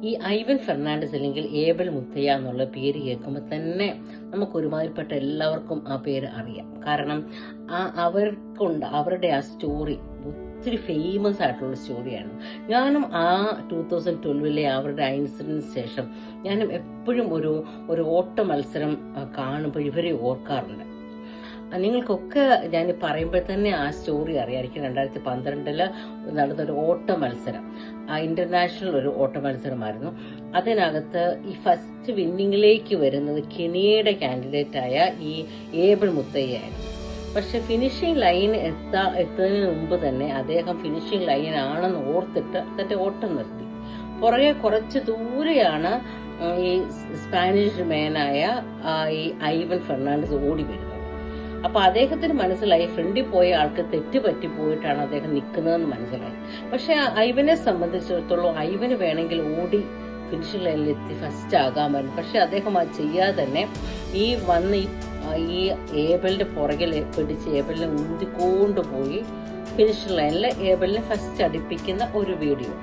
ഈ Ivan Fernandez അല്ലെങ്കിൽ Abel Muthaiah എന്നുള്ള പേര് കേൾക്കുമ്പോൾ തന്നെ നമുക്ക് ഒരുമാതിരിപ്പെട്ട എല്ലാവർക്കും ആ പേര് അറിയാം. കാരണം അവരുടെ ആ സ്റ്റോറി ഒത്തിരി ഫേമസ് ആയിട്ടുള്ള സ്റ്റോറിയാണ്. ഞാനും ആ 2012 അവരുടെ ഇൻസിഡന്റിന് ശേഷം ഞാനും എപ്പോഴും ഒരു ഓട്ട മത്സരം കാണുമ്പോൾ ഇവരെ ഓർക്കാറുണ്ട്. നിങ്ങൾക്കൊക്കെ ഞാൻ പറയുമ്പോൾ തന്നെ ആ സ്റ്റോറി അറിയാമായിരിക്കും. 2012 നടന്നൊരു ഓട്ട മത്സരം, ഇന്റർനാഷണൽ ഒരു ഓട്ട മത്സരമായിരുന്നു. അതിനകത്ത് ഈ ഫസ്റ്റ് വിന്നിങ്ങിലേക്ക് വരുന്നത് കെനിയയുടെ കാൻഡിഡേറ്റായ ഈ ഏബൽ മുത്തയ്യായിരുന്നു. പക്ഷെ ഫിനിഷിംഗ് ലൈൻ എത്തുന്നതിന് മുമ്പ് തന്നെ അദ്ദേഹം ഫിനിഷിംഗ് ലൈൻ ആണെന്ന് ഓർത്തിട്ട് തന്റെ ഓട്ടം നിർത്തി. പുറകെ കുറച്ച് ദൂരെയാണ് ഈ സ്പാനിഷ് മേനായ ഈ ഐവൻ ഫെർണാണ്ടസ് ഓടി വരുന്നത്. അപ്പൊ അദ്ദേഹത്തിന് മനസ്സിലായി ഫ്രണ്ടിൽ പോയ ആൾക്ക് തെറ്റ് പറ്റിപ്പോയിട്ടാണ് അദ്ദേഹം നിൽക്കുന്നതെന്ന് മനസ്സിലായി. പക്ഷെ ഐവനെ സംബന്ധിച്ചിടത്തോളം ഐവന് വേണമെങ്കിൽ ഓടി ഫിനിഷിംഗ് ലൈനിൽ എത്തി ഫസ്റ്റ് ആകാമായിരുന്നു. പക്ഷെ അദ്ദേഹം അത് ചെയ്യാതെ തന്നെ ഈ ഏബലിന്റെ പുറകിൽ പിടിച്ച് ഏബലിനെ ഉന്തിക്കൊണ്ടുപോയി ഫിനിഷിംഗ് ലൈനിൽ ഏബലിനെ ഫസ്റ്റ് അടുപ്പിക്കുന്ന ഒരു വീഡിയോ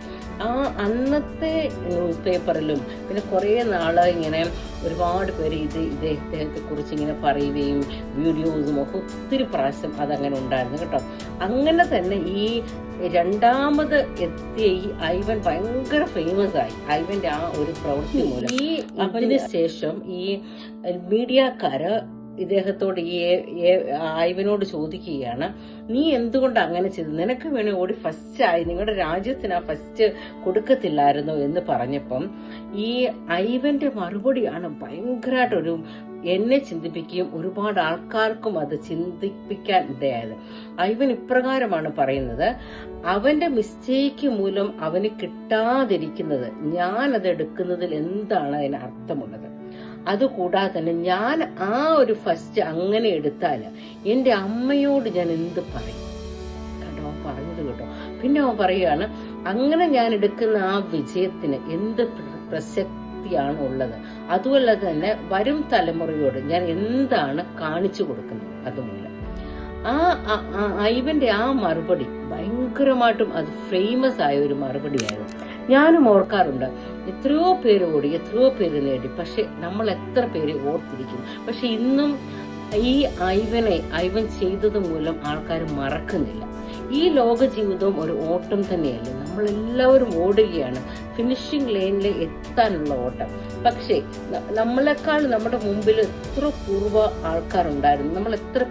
അന്നത്തെ ന്യൂസ് പേപ്പറിലും പിന്നെ കുറേ നാള് ഇങ്ങനെ ഒരുപാട് പേര് ഇദ്ദേഹത്തെ കുറിച്ച് ഇങ്ങനെ പറയുകയും വീഡിയോസും ഒക്കെ ഒത്തിരി പ്രാവശ്യം അതങ്ങനെ ഉണ്ടായിരുന്നു കേട്ടോ. അങ്ങനെ തന്നെ ഈ രണ്ടാമത് എത്തിയ ഈ ഐവൻ ഭയങ്കര ഫേമസ് ആയി. ഐവന്റെ ആ ഒരു പ്രവൃത്തി മൂലം അതിന് ശേഷം ഈ മീഡിയക്കാര് ഇദ്ദേഹത്തോട് ഐവനോട് ചോദിക്കുകയാണ്, നീ എന്തുകൊണ്ട് അങ്ങനെ ചെയ്തു? നിനക്ക് വേണേ ഓടി ഫസ്റ്റ് ആയി, നിങ്ങളുടെ രാജ്യത്തിന് ആ ഫസ്റ്റ് കൊടുക്കത്തില്ലായിരുന്നോ എന്ന് പറഞ്ഞപ്പം ഈ ഐവന്റെ മറുപടിയാണ് ഭയങ്കരമായിട്ടൊരു എന്നെ ചിന്തിപ്പിക്കുകയും ഒരുപാട് ആൾക്കാർക്കും അത് ചിന്തിപ്പിക്കാൻ ഇടയായത്. ഐവൻ ഇപ്രകാരമാണ് പറയുന്നത്, അവന്റെ മിസ്റ്റേക്ക് മൂലം അവന് കിട്ടാതിരിക്കുന്നത് ഞാൻ അത് എടുക്കുന്നതിൽ എന്താണ് അതിന് അർത്ഥമുള്ളത്? അതുകൂടാതെ തന്നെ ഞാൻ ആ ഒരു ഫസ്റ്റ് അങ്ങനെ എടുത്താൽ എന്റെ അമ്മയോട് ഞാൻ എന്ത് പറയും? കേട്ടോ, അവൻ പറഞ്ഞത് കേട്ടോ. പിന്നെ അവൻ പറയുകയാണ്, അങ്ങനെ ഞാൻ എടുക്കുന്ന ആ വിജയത്തിന് എന്ത് പ്രസക്തിയാണ് ഉള്ളത്? അതുപോലെ തന്നെ വരും തലമുറയോട് ഞാൻ എന്താണ് കാണിച്ചു കൊടുക്കുന്നത്? അതുമൂലം ഐവന്റെ ആ മറുപടി ഭയങ്കരമായിട്ടും അത് ഫേമസ് ആയ ഒരു മറുപടിയായിരുന്നു. ഞാനും ഓർക്കാറുണ്ട്, എത്രയോ പേര് ഓടി, എത്രയോ പേര് നേടി, പക്ഷെ നമ്മൾ എത്ര പേര് ഓർത്തിരിക്കും? പക്ഷെ ഇന്നും ഈ ഐവൻ ചെയ്തത് മൂലം ആൾക്കാർ മറക്കുന്നില്ല. ഈ ലോക ജീവിതവും ഒരു ഓട്ടം തന്നെയല്ലേ? നമ്മളെല്ലാവരും ഓടുകയാണ് ഫിനിഷിംഗ് ലൈനിൽ എത്താനുള്ള ഓട്ടം. പക്ഷേ നമ്മളെക്കാൾ നമ്മുടെ മുമ്പിൽ എത്ര പൂർവ്വ ആൾക്കാരുണ്ടായിരുന്നു. നമ്മൾ എത്ര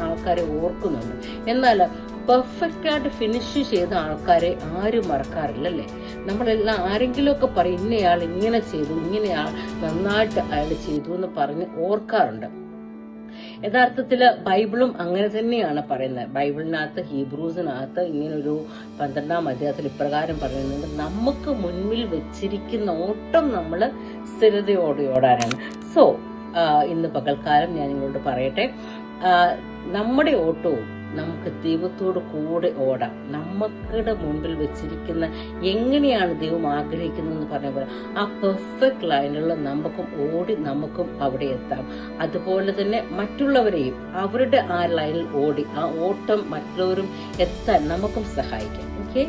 ആൾക്കാരെ ഓർക്കുന്നുണ്ട്. എന്നാൽ പെർഫെക്റ്റ് ആയിട്ട് ഫിനിഷ് ചെയ്ത ആൾക്കാരെ ആരും മറക്കാറില്ലല്ലേ? നമ്മളെല്ലാം ആരെങ്കിലും ഒക്കെ പറയും, ഇന്നയാൾ ഇങ്ങനെ ചെയ്തു, ഇങ്ങനെയാൾ നന്നായിട്ട് അയാൾ ചെയ്തു എന്ന് പറഞ്ഞ് ഓർക്കാറുണ്ട്. യഥാർത്ഥത്തില് ബൈബിളും അങ്ങനെ തന്നെയാണ് പറയുന്നത്. ബൈബിളിനകത്ത് ഹീബ്രൂസിനകത്ത് ഇങ്ങനൊരു 12-ാം അധ്യായത്തിൽ ഇപ്രകാരം പറയുന്നുണ്ട്, നമുക്ക് മുൻപിൽ വെച്ചിരിക്കുന്ന ഓട്ടം നമ്മൾ സ്ഥിരതയോടെ ഓടാനാണ്. സോ ഇന്ന് പകൽക്കാലം ഞാൻ നിങ്ങളോട് പറയട്ടെ, നമ്മുടെ ഓട്ടവും നമുക്ക് ദൈവത്തോട് കൂടെ ഓടാം. നമുക്കുടെ മുൻപിൽ വെച്ചിരിക്കുന്ന എങ്ങനെയാണ് ദൈവം ആഗ്രഹിക്കുന്നതെന്ന് പറഞ്ഞ പോലെ ആ പെർഫെക്റ്റ് ലൈനിലുള്ള നമുക്കും ഓടി നമുക്കും അവിടെ എത്താം. അതുപോലെ തന്നെ മറ്റുള്ളവരെയും അവരുടെ ആ ലൈനിൽ ഓടി ആ ഓട്ടം മറ്റുള്ളവരും എത്താൻ നമുക്കും സഹായിക്കാം. ഓക്കെ.